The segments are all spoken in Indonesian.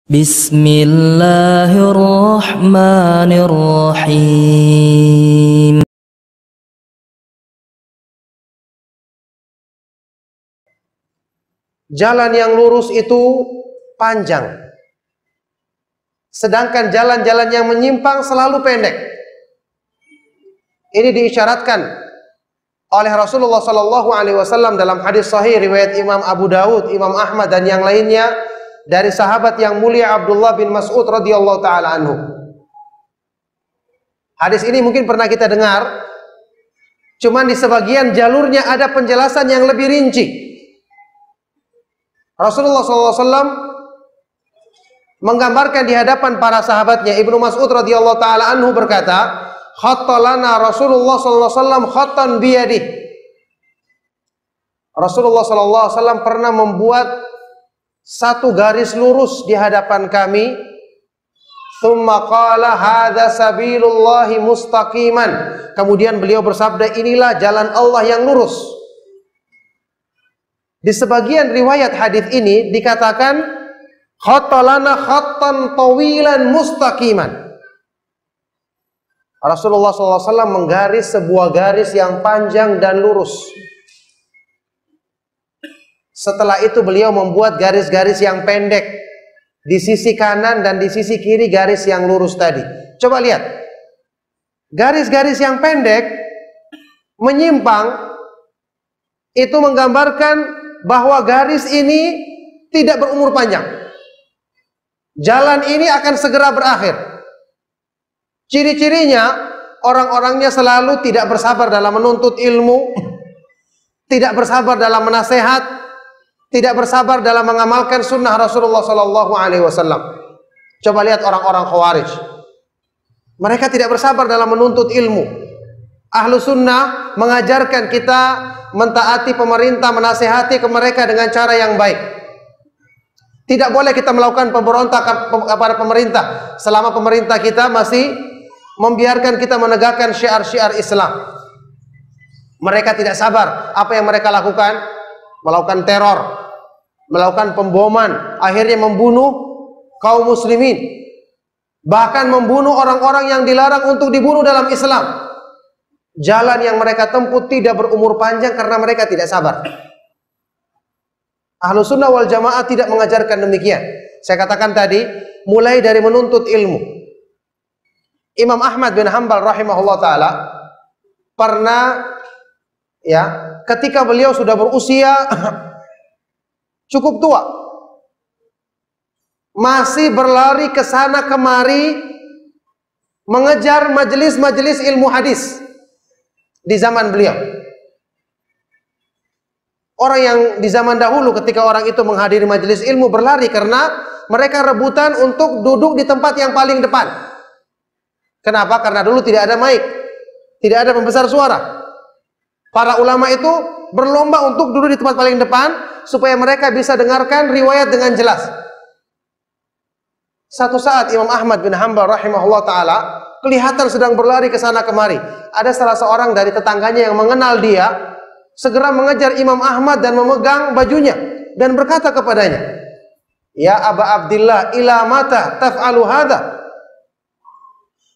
Bismillahirrahmanirrahim. Jalan yang lurus itu panjang, sedangkan jalan-jalan yang menyimpang selalu pendek. Ini diisyaratkan oleh Rasulullah SAW dalam hadis sahih riwayat Imam Abu Dawud, Imam Ahmad dan yang lainnya dari sahabat yang mulia Abdullah bin Mas'ud radhiyallahu taala anhu. Hadis ini mungkin pernah kita dengar, cuman di sebagian jalurnya ada penjelasan yang lebih rinci. Rasulullah SAW menggambarkan di hadapan para sahabatnya. Ibnu Mas'ud radhiyallahu taala anhu berkata, "Khattalana Rasulullah SAW khattan biyadih." Rasulullah SAW pernah membuat satu garis lurus di hadapan kami. Tsumma qala hadza sabilullahi mustaqiman. Kemudian beliau bersabda, inilah jalan Allah yang lurus. Di sebagian riwayat hadis ini dikatakan khattalana khattan tawilan mustaqiman. Rasulullah SAW menggaris sebuah garis yang panjang dan lurus. Setelah itu beliau membuat garis-garis yang pendek di sisi kanan dan di sisi kiri garis yang lurus tadi. Coba lihat, garis-garis yang pendek menyimpang itu menggambarkan bahwa garis ini tidak berumur panjang. Jalan ini akan segera berakhir. Ciri-cirinya, orang-orangnya selalu tidak bersabar dalam menuntut ilmu, tidak bersabar dalam menasehat, tidak bersabar dalam mengamalkan sunnah Rasulullah SAW. Coba lihat orang-orang Khawarij. Mereka tidak bersabar dalam menuntut ilmu. Ahlu sunnah mengajarkan kita mentaati pemerintah, menasehati ke mereka dengan cara yang baik. Tidak boleh kita melakukan pemberontak kepada pemerintah selama pemerintah kita masih membiarkan kita menegakkan syiar-syiar Islam. Mereka tidak sabar. Apa yang mereka lakukan? Melakukan teror, melakukan pemboman, akhirnya membunuh kaum muslimin, bahkan membunuh orang-orang yang dilarang untuk dibunuh dalam Islam. Jalan yang mereka tempuh tidak berumur panjang karena mereka tidak sabar. Ahlu sunnah wal jamaah tidak mengajarkan demikian. Saya katakan tadi, mulai dari menuntut ilmu. Imam Ahmad bin Hanbal rahimahullah ta'ala pernah, ketika beliau sudah berusia cukup tua, masih berlari ke sana kemari mengejar majelis-majelis ilmu hadis di zaman beliau. Orang yang di zaman dahulu ketika orang itu menghadiri majelis ilmu berlari karena mereka rebutan untuk duduk di tempat yang paling depan. Kenapa? Karena dulu tidak ada mic, tidak ada pembesar suara. Para ulama itu berlomba untuk duduk di tempat paling depan supaya mereka bisa dengarkan riwayat dengan jelas. Satu saat Imam Ahmad bin Hanbal rahimahullah ta'ala kelihatan sedang berlari ke sana kemari. Ada salah seorang dari tetangganya yang mengenal dia, segera mengejar Imam Ahmad dan memegang bajunya dan berkata kepadanya, "Ya Aba Abdillah, ila mata taf'alu hadha?"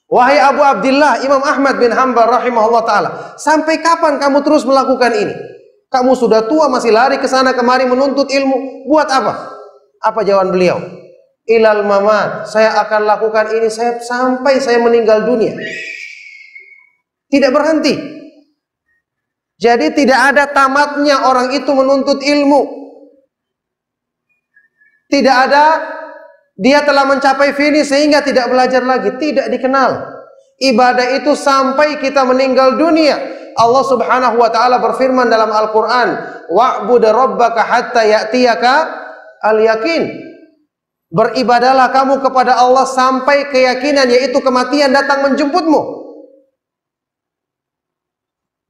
Wahai Abu Abdillah, Imam Ahmad bin Hanbal rahimahullah ta'ala, sampai kapan kamu terus melakukan ini? Kamu sudah tua masih lari ke sana kemari menuntut ilmu, buat apa? Apa jawaban beliau? Ilal mamat, saya akan lakukan ini sampai saya meninggal dunia. Tidak berhenti. Jadi tidak ada tamatnya orang itu menuntut ilmu. Tidak ada dia telah mencapai finish sehingga tidak belajar lagi. Tidak dikenal. Ibadah itu sampai kita meninggal dunia. Allah subhanahu wa ta'ala berfirman dalam Al-Quran, "Wa'bud rabbaka hatta ya'tiyaka al-yakin." Beribadalah kamu kepada Allah sampai keyakinan, yaitu kematian datang menjemputmu.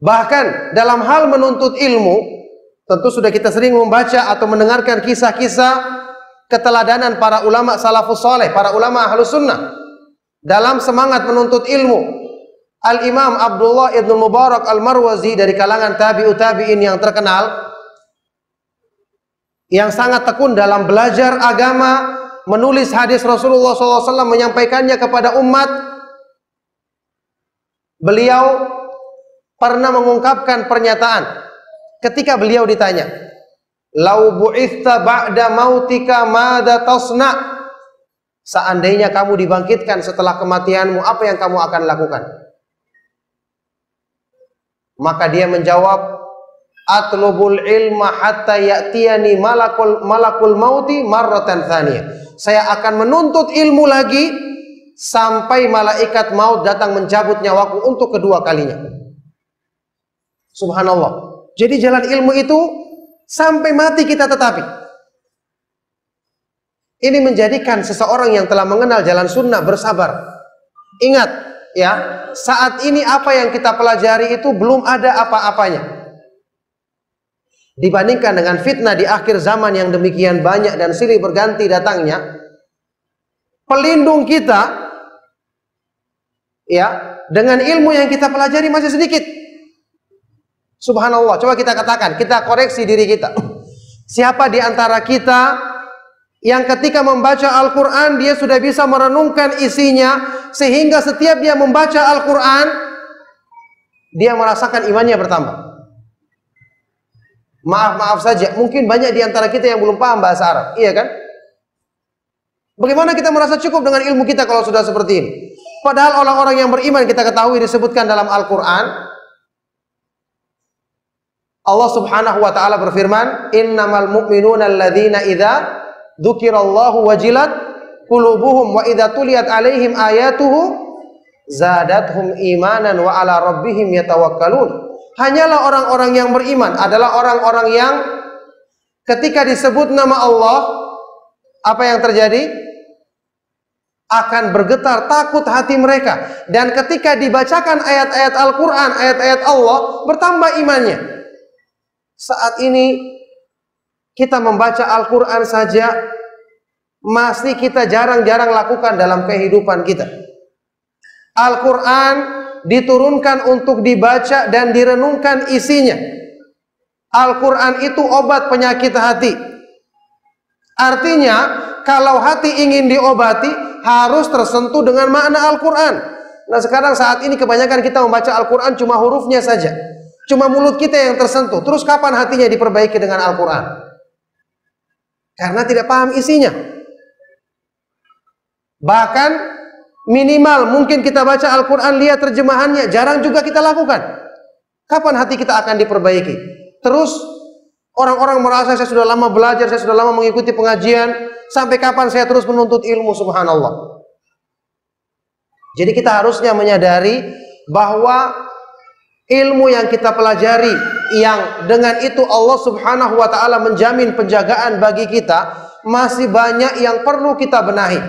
Bahkan dalam hal menuntut ilmu, tentu sudah kita sering membaca atau mendengarkan kisah-kisah keteladanan para ulama salafus saleh, para ulama ahlus sunnah dalam semangat menuntut ilmu. Al-Imam Abdullah ibn Mubarak al-Marwazi dari kalangan tabi'in yang terkenal, yang sangat tekun dalam belajar agama, menulis hadis Rasulullah SAW, menyampaikannya kepada umat. Beliau pernah mengungkapkan pernyataan ketika beliau ditanya, "Lau bu'itha ba'da mautika madza tasna?" Seandainya kamu dibangkitkan setelah kematianmu, apa yang kamu akan lakukan? Maka dia menjawab, "Atlubul ilma hatta ya'tiyani malakul mauti marratan tsaniyah." Saya akan menuntut ilmu lagi sampai malaikat maut datang mencabut nyawaku untuk kedua kalinya. Subhanallah. Jadi jalan ilmu itu sampai mati kita tetapi. Ini menjadikan seseorang yang telah mengenal jalan sunnah bersabar. Ingat ya, saat ini apa yang kita pelajari itu belum ada apa-apanya dibandingkan dengan fitnah di akhir zaman yang demikian banyak dan silih berganti datangnya. Pelindung kita ya, dengan ilmu yang kita pelajari masih sedikit. Subhanallah. Coba kita katakan, kita koreksi diri kita. Siapa di antara kita yang ketika membaca Al-Quran dia sudah bisa merenungkan isinya, sehingga setiap dia membaca Al-Quran dia merasakan imannya bertambah? Maaf saja, mungkin banyak di antara kita yang belum paham bahasa Arab, iya kan? Bagaimana kita merasa cukup dengan ilmu kita kalau sudah seperti ini? Padahal orang-orang yang beriman kita ketahui disebutkan dalam Al-Quran, Allah Subhanahu wa ta'ala berfirman, "Innamal mu'minuna alladzina idza dzukirallahu wajilat qulubuhum wa idza tuliyat alaihim ayatuhu zadathum imanan wa ala rabbihim yatawakkalun." Hanyalah orang-orang yang beriman adalah orang-orang yang ketika disebut nama Allah, apa yang terjadi? Akan bergetar takut hati mereka, dan ketika dibacakan ayat-ayat Al-Quran, ayat-ayat Allah, bertambah imannya. Saat ini kita membaca Al-Quran saja masih kita jarang-jarang lakukan dalam kehidupan kita. Al-Quran diturunkan untuk dibaca dan direnungkan isinya. Al-Quran itu obat penyakit hati. Artinya kalau hati ingin diobati harus tersentuh dengan makna Al-Quran. Nah sekarang saat ini kebanyakan kita membaca Al-Quran cuma hurufnya saja, cuma mulut kita yang tersentuh. Terus kapan hatinya diperbaiki dengan Al-Quran? Karena tidak paham isinya. Bahkan minimal mungkin kita baca Al-Quran, lihat terjemahannya, jarang juga kita lakukan. Kapan hati kita akan diperbaiki? Terus orang-orang merasa saya sudah lama belajar, saya sudah lama mengikuti pengajian, sampai kapan saya terus menuntut ilmu? Subhanallah. Jadi kita harusnya menyadari bahwa ilmu yang kita pelajari, yang dengan itu Allah Subhanahu wa ta'ala menjamin penjagaan bagi kita, masih banyak yang perlu kita benahi.